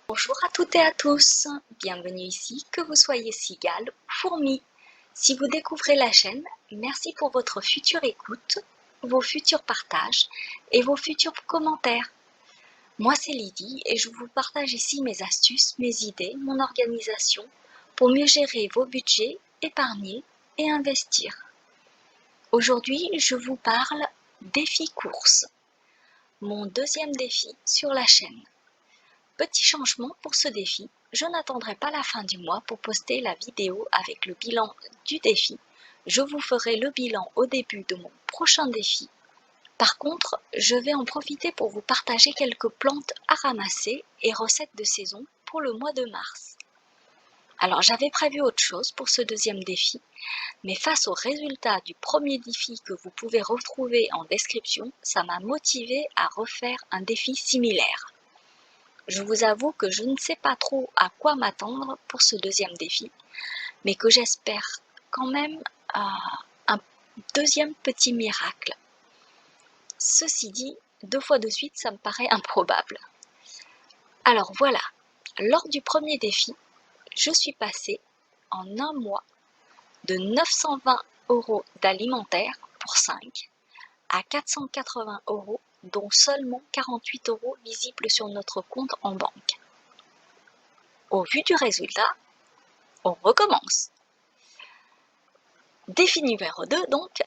Bonjour à toutes et à tous, bienvenue ici, que vous soyez cigale ou fourmi. Si vous découvrez la chaîne, merci pour votre future écoute, vos futurs partages et vos futurs commentaires. Moi c'est Lydie et je vous partage ici mes astuces, mes idées, mon organisation pour mieux gérer vos budgets, épargner et investir. Aujourd'hui, je vous parle défi course, mon deuxième défi sur la chaîne. Petit changement pour ce défi, je n'attendrai pas la fin du mois pour poster la vidéo avec le bilan du défi. Je vous ferai le bilan au début de mon prochain défi. Par contre, je vais en profiter pour vous partager quelques plantes à ramasser et recettes de saison pour le mois de mars. Alors j'avais prévu autre chose pour ce deuxième défi, mais face aux résultats du premier défi que vous pouvez retrouver en description, ça m'a motivé à refaire un défi similaire. Je vous avoue que je ne sais pas trop à quoi m'attendre pour ce deuxième défi, mais que j'espère quand même un deuxième petit miracle. Ceci dit, 2 fois de suite, ça me paraît improbable. Alors voilà, lors du premier défi, je suis passée en un mois de 920 € d'alimentaire pour 5 à 480 €, dont seulement 48 € visibles sur notre compte en banque. Au vu du résultat, on recommence. Défi numéro 2 donc,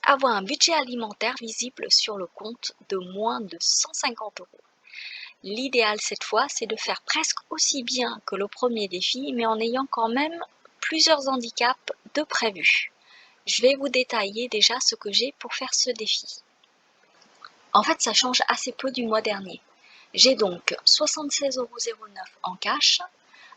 avoir un budget alimentaire visible sur le compte de moins de 150 €. L'idéal cette fois, c'est de faire presque aussi bien que le premier défi, mais en ayant quand même plusieurs handicaps de prévus. Je vais vous détailler déjà ce que j'ai pour faire ce défi. En fait, ça change assez peu du mois dernier. J'ai donc 76,09 € en cash.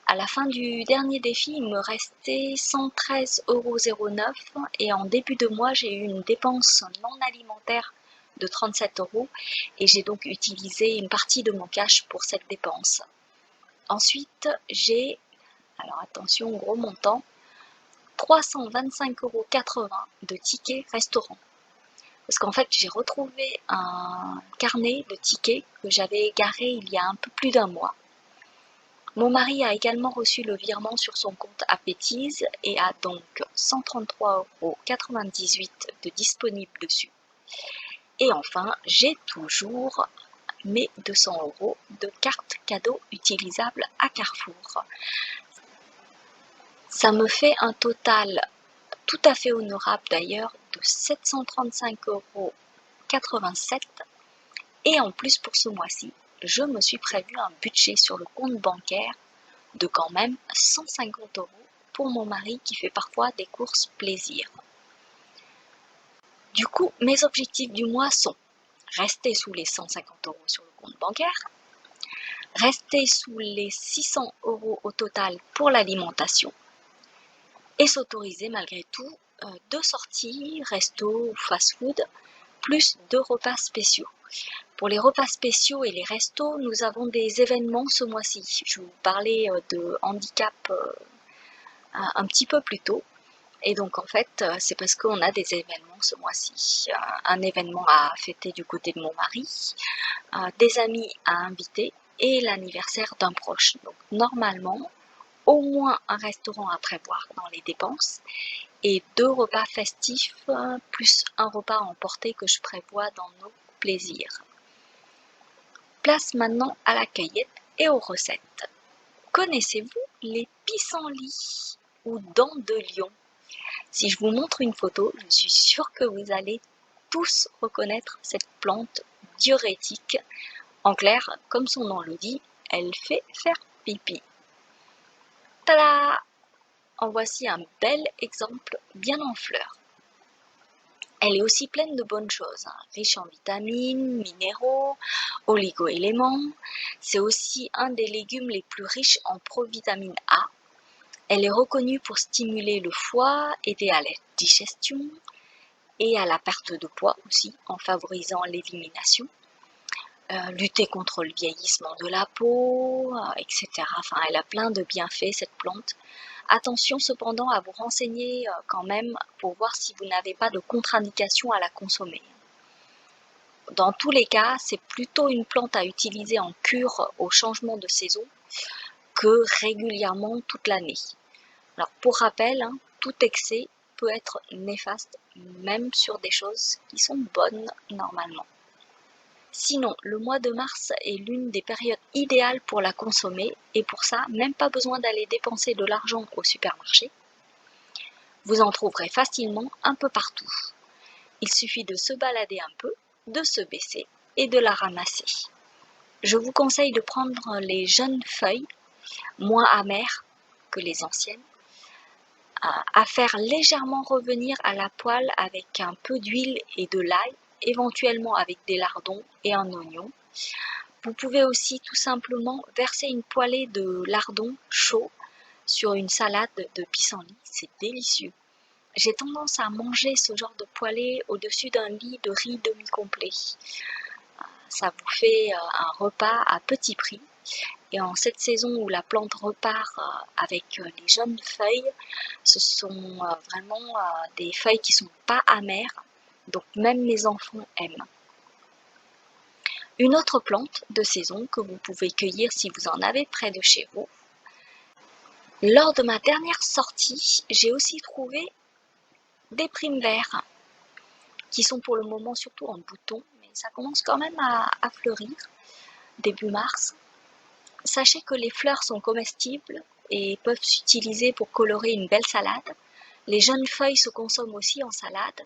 À la fin du dernier défi, il me restait 113,09 € et en début de mois, j'ai eu une dépense non alimentaire de 37 € et j'ai donc utilisé une partie de mon cash pour cette dépense. Ensuite, j'ai, alors attention, gros montant, 325,80 € de tickets restaurant. Parce qu'en fait, j'ai retrouvé un carnet de tickets que j'avais égaré il y a un peu plus d'un mois. Mon mari a également reçu le virement sur son compte Appetiz et a donc 133,98 € de disponible dessus. Et enfin, j'ai toujours mes 200 € de carte cadeau utilisable à Carrefour. Ça me fait un total tout à fait honorable d'ailleurs de 735,87 € et en plus pour ce mois-ci, je me suis prévu un budget sur le compte bancaire de quand même 150 € pour mon mari qui fait parfois des courses plaisir. Du coup, mes objectifs du mois sont rester sous les 150 € sur le compte bancaire, rester sous les 600 € au total pour l'alimentation et s'autoriser malgré tout 2 sorties, resto ou fast-food, plus 2 repas spéciaux. Pour les repas spéciaux et les restos, nous avons des événements ce mois-ci. Je vous parlais de handicap un petit peu plus tôt. Et donc en fait, c'est parce qu'on a des événements ce mois-ci. Un événement à fêter du côté de mon mari, des amis à inviter et l'anniversaire d'un proche. Donc normalement, au moins un restaurant à prévoir dans les dépenses et 2 repas festifs plus un repas à emporter que je prévois dans nos plaisirs. Place maintenant à la cueillette et aux recettes. Connaissez-vous les pissenlits ou dents de lion? Si je vous montre une photo, je suis sûre que vous allez tous reconnaître cette plante diurétique. En clair, comme son nom le dit, elle fait faire pipi. Tada! En voici un bel exemple bien en fleurs. Elle est aussi pleine de bonnes choses, riche en vitamines, minéraux, oligo-éléments. C'est aussi un des légumes les plus riches en provitamine A. Elle est reconnue pour stimuler le foie, aider à la digestion et à la perte de poids aussi, en favorisant l'élimination, lutter contre le vieillissement de la peau, etc. Enfin, elle a plein de bienfaits cette plante. Attention cependant à vous renseigner quand même pour voir si vous n'avez pas de contre-indication à la consommer. Dans tous les cas, c'est plutôt une plante à utiliser en cure au changement de saison que régulièrement toute l'année. Alors pour rappel, hein, tout excès peut être néfaste, même sur des choses qui sont bonnes normalement. Sinon, le mois de mars est l'une des périodes idéales pour la consommer et pour ça, même pas besoin d'aller dépenser de l'argent au supermarché. Vous en trouverez facilement un peu partout. Il suffit de se balader un peu, de se baisser et de la ramasser. Je vous conseille de prendre les jeunes feuilles, moins amères que les anciennes, à faire légèrement revenir à la poêle avec un peu d'huile et de l'ail, éventuellement avec des lardons et un oignon. Vous pouvez aussi tout simplement verser une poêlée de lardons chauds sur une salade de pissenlit, c'est délicieux. J'ai tendance à manger ce genre de poêlée au-dessus d'un lit de riz demi-complet. Ça vous fait un repas à petit prix. Et en cette saison où la plante repart avec les jeunes feuilles, ce sont vraiment des feuilles qui ne sont pas amères, donc même les enfants aiment. Une autre plante de saison que vous pouvez cueillir si vous en avez près de chez vous. Lors de ma dernière sortie, j'ai aussi trouvé des primevères qui sont pour le moment surtout en bouton, mais ça commence quand même à fleurir début mars. Sachez que les fleurs sont comestibles et peuvent s'utiliser pour colorer une belle salade. Les jeunes feuilles se consomment aussi en salade.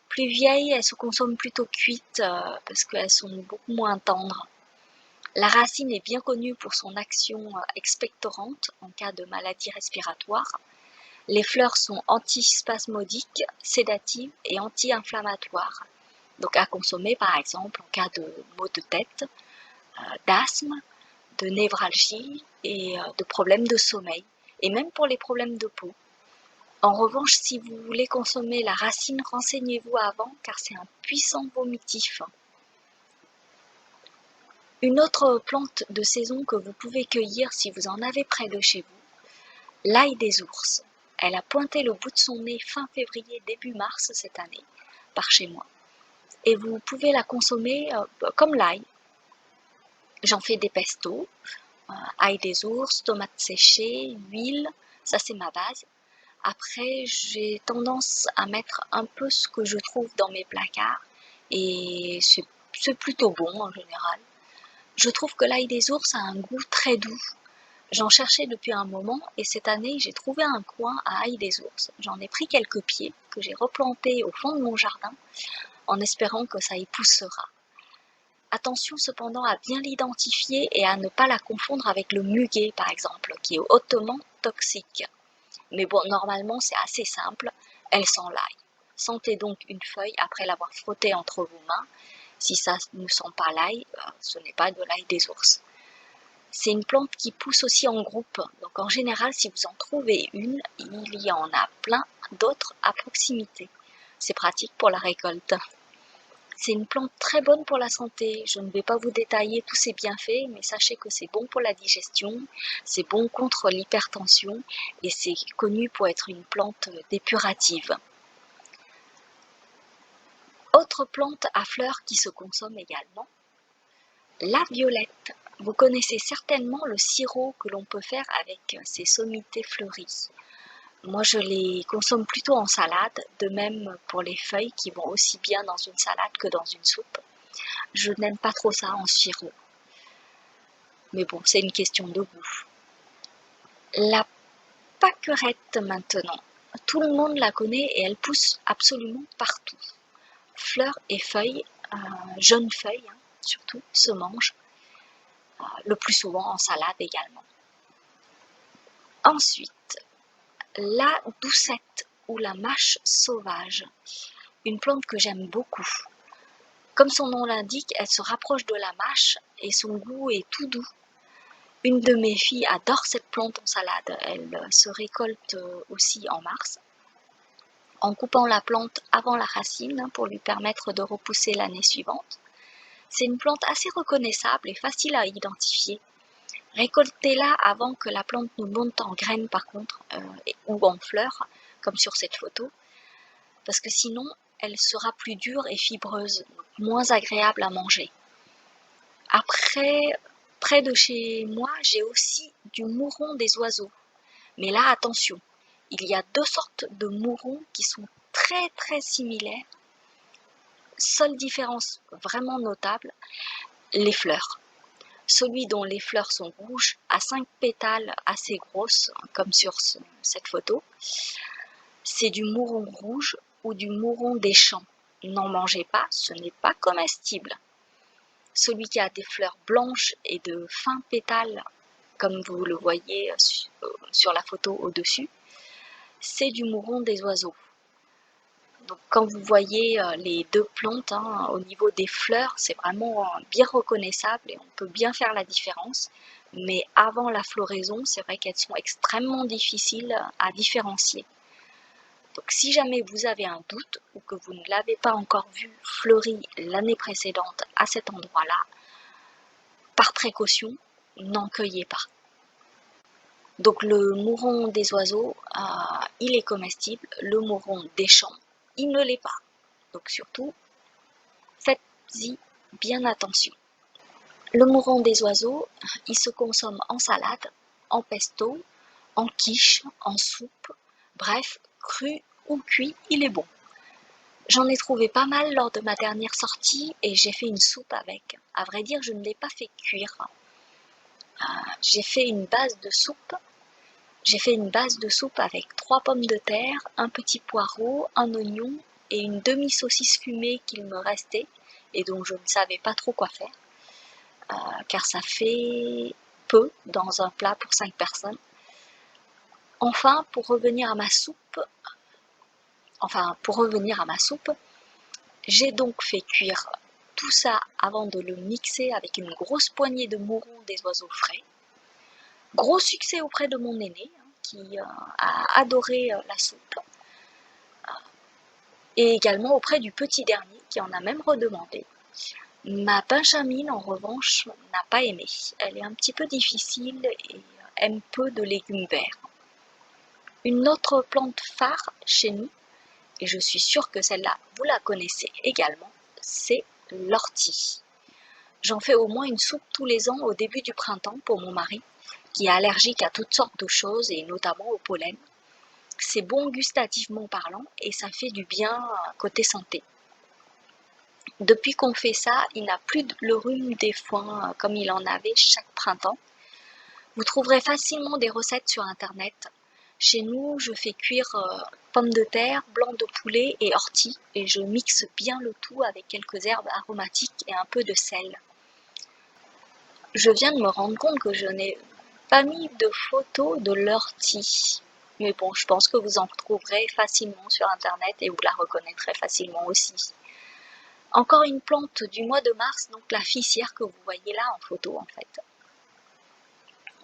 Plus vieilles, elles se consomment plutôt cuites parce qu'elles sont beaucoup moins tendres. La racine est bien connue pour son action expectorante en cas de maladie respiratoire. Les fleurs sont antispasmodiques, sédatives et anti-inflammatoires. Donc à consommer par exemple en cas de maux de tête, d'asthme, de névralgie et de problèmes de sommeil, et même pour les problèmes de peau. En revanche, si vous voulez consommer la racine, renseignez-vous avant car c'est un puissant vomitif. Une autre plante de saison que vous pouvez cueillir si vous en avez près de chez vous, l'ail des ours. Elle a pointé le bout de son nez fin février, début mars cette année, par chez moi. Et vous pouvez la consommer comme l'ail. J'en fais des pestos, ail des ours, tomates séchées, huile, ça c'est ma base. Après, j'ai tendance à mettre un peu ce que je trouve dans mes placards et c'est plutôt bon en général. Je trouve que l'ail des ours a un goût très doux. J'en cherchais depuis un moment et cette année j'ai trouvé un coin à ail des ours. J'en ai pris quelques pieds que j'ai replantés au fond de mon jardin en espérant que ça y poussera. Attention cependant à bien l'identifier et à ne pas la confondre avec le muguet par exemple, qui est hautement toxique. Mais bon, normalement c'est assez simple, elle sent l'ail. Sentez donc une feuille après l'avoir frottée entre vos mains. Si ça ne sent pas l'ail, ce n'est pas de l'ail des ours. C'est une plante qui pousse aussi en groupe, donc en général si vous en trouvez une, il y en a plein d'autres à proximité. C'est pratique pour la récolte. C'est une plante très bonne pour la santé. Je ne vais pas vous détailler tous ses bienfaits, mais sachez que c'est bon pour la digestion, c'est bon contre l'hypertension et c'est connu pour être une plante dépurative. Autre plante à fleurs qui se consomme également, la violette. Vous connaissez certainement le sirop que l'on peut faire avec ces sommités fleuries. Moi, je les consomme plutôt en salade, de même pour les feuilles qui vont aussi bien dans une salade que dans une soupe. Je n'aime pas trop ça en sirop. Mais bon, c'est une question de goût. La pâquerette maintenant. Tout le monde la connaît et elle pousse absolument partout. Fleurs et feuilles, jeunes feuilles surtout, se mangent. Le plus souvent en salade également. Ensuite, la doucette ou la mâche sauvage, une plante que j'aime beaucoup. Comme son nom l'indique, elle se rapproche de la mâche et son goût est tout doux. Une de mes filles adore cette plante en salade, elle se récolte aussi en mars, en coupant la plante avant la racine pour lui permettre de repousser l'année suivante. C'est une plante assez reconnaissable et facile à identifier. Récoltez-la avant que la plante ne monte en graines par contre, ou en fleurs, comme sur cette photo, parce que sinon elle sera plus dure et fibreuse, donc moins agréable à manger. Après, près de chez moi, j'ai aussi du mouron des oiseaux. Mais là, attention, il y a deux sortes de mourons qui sont très similaires. Seule différence vraiment notable, les fleurs. Celui dont les fleurs sont rouges a 5 pétales assez grosses, comme sur cette photo. C'est du mouron rouge ou du mouron des champs. N'en mangez pas, ce n'est pas comestible. Celui qui a des fleurs blanches et de fins pétales, comme vous le voyez sur la photo au-dessus, c'est du mouron des oiseaux. Donc quand vous voyez les deux plantes, au niveau des fleurs, c'est vraiment bien reconnaissable et on peut bien faire la différence. Mais avant la floraison, c'est vrai qu'elles sont extrêmement difficiles à différencier. Donc si jamais vous avez un doute ou que vous ne l'avez pas encore vu fleuri l'année précédente à cet endroit-là, par précaution, n'en cueillez pas. Donc le mouron des oiseaux, il est comestible, le mouron des champs, il ne l'est pas. Donc surtout, faites-y bien attention. Le mouron des oiseaux, il se consomme en salade, en pesto, en quiche, en soupe, bref, cru ou cuit, il est bon. J'en ai trouvé pas mal lors de ma dernière sortie et j'ai fait une soupe avec. À vrai dire, je ne l'ai pas fait cuire. J'ai fait une base de soupe. J'ai fait une base de soupe avec 3 pommes de terre, un petit poireau, un oignon et une demi-saucisse fumée qu'il me restait et dont je ne savais pas trop quoi faire, car ça fait peu dans un plat pour 5 personnes. Enfin, pour revenir à ma soupe, j'ai donc fait cuire tout ça avant de le mixer avec une grosse poignée de mouron des oiseaux frais. Gros succès auprès de mon aîné, qui a adoré la soupe. Et également auprès du petit dernier, qui en a même redemandé. Ma Benjamine, en revanche, n'a pas aimé. Elle est un petit peu difficile et aime peu de légumes verts. Une autre plante phare chez nous, et je suis sûre que celle-là, vous la connaissez également, c'est l'ortie. J'en fais au moins une soupe tous les ans au début du printemps pour mon mari, qui est allergique à toutes sortes de choses et notamment au pollen. C'est bon gustativement parlant et ça fait du bien côté santé. Depuis qu'on fait ça, il n'a plus le rhume des foins comme il en avait chaque printemps. Vous trouverez facilement des recettes sur internet. Chez nous, je fais cuire pommes de terre, blanc de poulet et ortie et je mixe bien le tout avec quelques herbes aromatiques et un peu de sel. Je viens de me rendre compte que je n'ai pas mis de photo de l'ortie. Mais bon, je pense que vous en trouverez facilement sur internet et vous la reconnaîtrez facilement aussi. Encore une plante du mois de mars, donc la fissière que vous voyez là en photo en fait.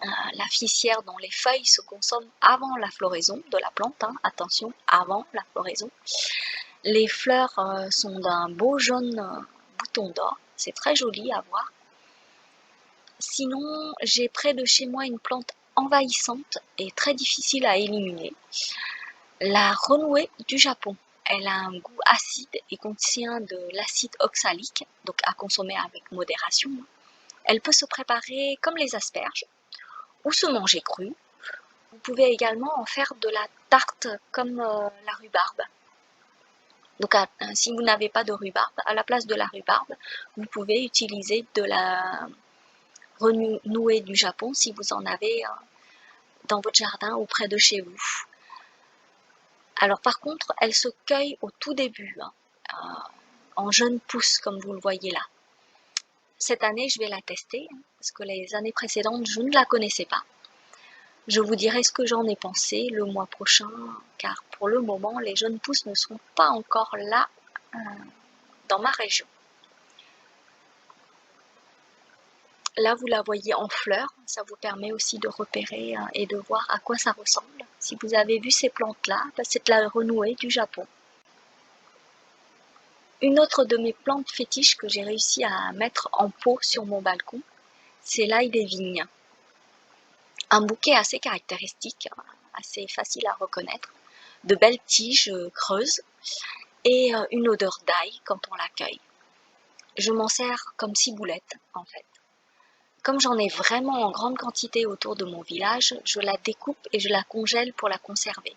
La fissière dont les feuilles se consomment avant la floraison de la plante, attention, avant la floraison. Les fleurs sont d'un beau jaune bouton d'or, c'est très joli à voir. Sinon, j'ai près de chez moi une plante envahissante et très difficile à éliminer, la renouée du Japon. Elle a un goût acide et contient de l'acide oxalique, donc à consommer avec modération. Elle peut se préparer comme les asperges ou se manger crue. Vous pouvez également en faire de la tarte comme la rhubarbe. Donc si vous n'avez pas de rhubarbe, à la place de la rhubarbe, vous pouvez utiliser de la renouée du Japon si vous en avez dans votre jardin ou près de chez vous. Alors par contre, elle se cueille au tout début, en jeune pousse comme vous le voyez là. Cette année, je vais la tester, parce que les années précédentes, je ne la connaissais pas. Je vous dirai ce que j'en ai pensé le mois prochain, car pour le moment, les jeunes pousses ne sont pas encore là dans ma région. Là, vous la voyez en fleurs, ça vous permet aussi de repérer et de voir à quoi ça ressemble. Si vous avez vu ces plantes-là, c'est la renouée du Japon. Une autre de mes plantes fétiches que j'ai réussi à mettre en pot sur mon balcon, c'est l'ail des vignes. Un bouquet assez caractéristique, assez facile à reconnaître, de belles tiges creuses et une odeur d'ail quand on la cueille. Je m'en sers comme ciboulette en fait. Comme j'en ai vraiment en grande quantité autour de mon village, je la découpe et je la congèle pour la conserver.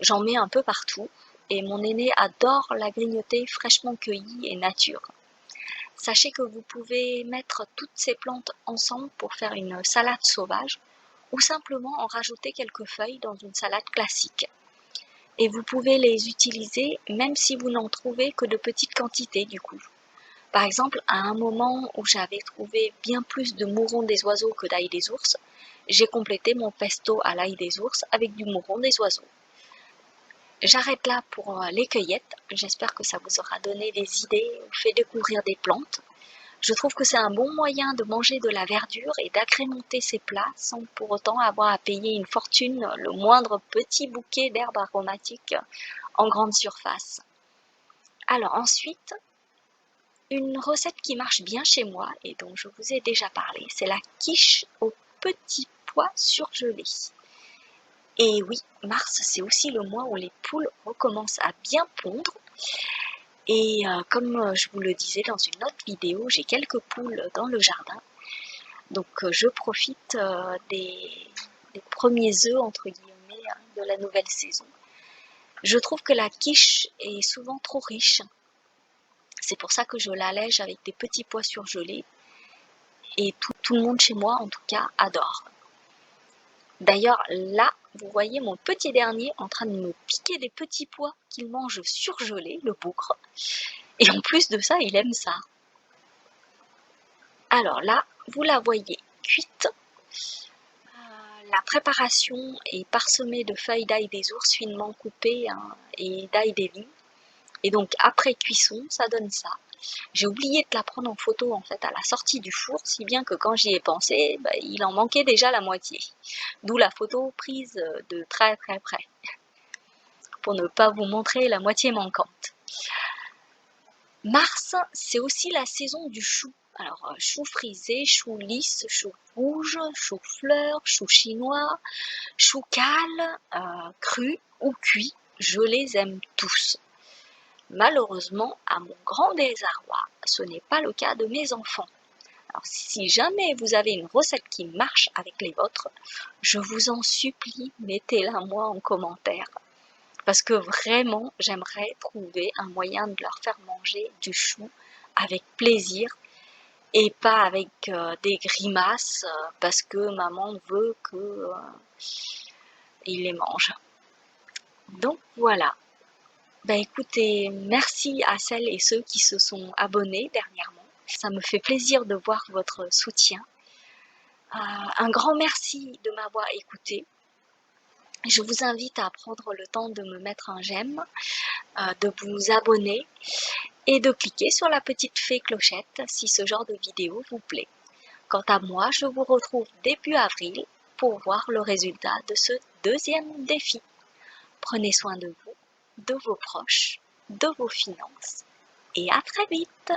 J'en mets un peu partout et mon aîné adore la grignoter fraîchement cueillie et nature. Sachez que vous pouvez mettre toutes ces plantes ensemble pour faire une salade sauvage ou simplement en rajouter quelques feuilles dans une salade classique. Et vous pouvez les utiliser même si vous n'en trouvez que de petites quantités du coup. Par exemple, à un moment où j'avais trouvé bien plus de mouron des oiseaux que d'ail des ours, j'ai complété mon pesto à l'ail des ours avec du mouron des oiseaux. J'arrête là pour les cueillettes. J'espère que ça vous aura donné des idées ou fait découvrir des plantes. Je trouve que c'est un bon moyen de manger de la verdure et d'agrémenter ses plats sans pour autant avoir à payer une fortune le moindre petit bouquet d'herbes aromatiques en grande surface. Alors ensuite, une recette qui marche bien chez moi et dont je vous ai déjà parlé, c'est la quiche aux petits pois surgelés. Et oui, mars, c'est aussi le mois où les poules recommencent à bien pondre. Et comme je vous le disais dans une autre vidéo, j'ai quelques poules dans le jardin. Donc je profite des premiers œufs, entre guillemets, de la nouvelle saison. Je trouve que la quiche est souvent trop riche. C'est pour ça que je l'allège avec des petits pois surgelés. Et tout le monde chez moi, en tout cas, adore. D'ailleurs, là, vous voyez mon petit dernier en train de me piquer des petits pois qu'il mange surgelés, le bougre. Et en plus de ça, il aime ça. Alors là, vous la voyez cuite. La préparation est parsemée de feuilles d'ail des ours finement coupées et d'ail des vignes. Et donc après cuisson, ça donne ça. J'ai oublié de la prendre en photo en fait à la sortie du four, si bien que quand j'y ai pensé, il en manquait déjà la moitié. D'où la photo prise de très très près, pour ne pas vous montrer la moitié manquante. Mars, c'est aussi la saison du chou. Alors, chou frisé, chou lisse, chou rouge, chou fleur, chou chinois, chou cale, cru ou cuit, je les aime tous. Malheureusement, à mon grand désarroi, ce n'est pas le cas de mes enfants. Alors, si jamais vous avez une recette qui marche avec les vôtres, je vous en supplie, mettez-la moi en commentaire. Parce que vraiment, j'aimerais trouver un moyen de leur faire manger du chou avec plaisir et pas avec des grimaces parce que maman veut qu'ils les mangent. Donc voilà. Écoutez, merci à celles et ceux qui se sont abonnés dernièrement. Ça me fait plaisir de voir votre soutien. Un grand merci de m'avoir écouté. Je vous invite à prendre le temps de me mettre un j'aime, de vous abonner et de cliquer sur la petite fée clochette si ce genre de vidéo vous plaît. Quant à moi, je vous retrouve début avril pour voir le résultat de ce deuxième défi. Prenez soin de vous, de vos proches, de vos finances et à très vite!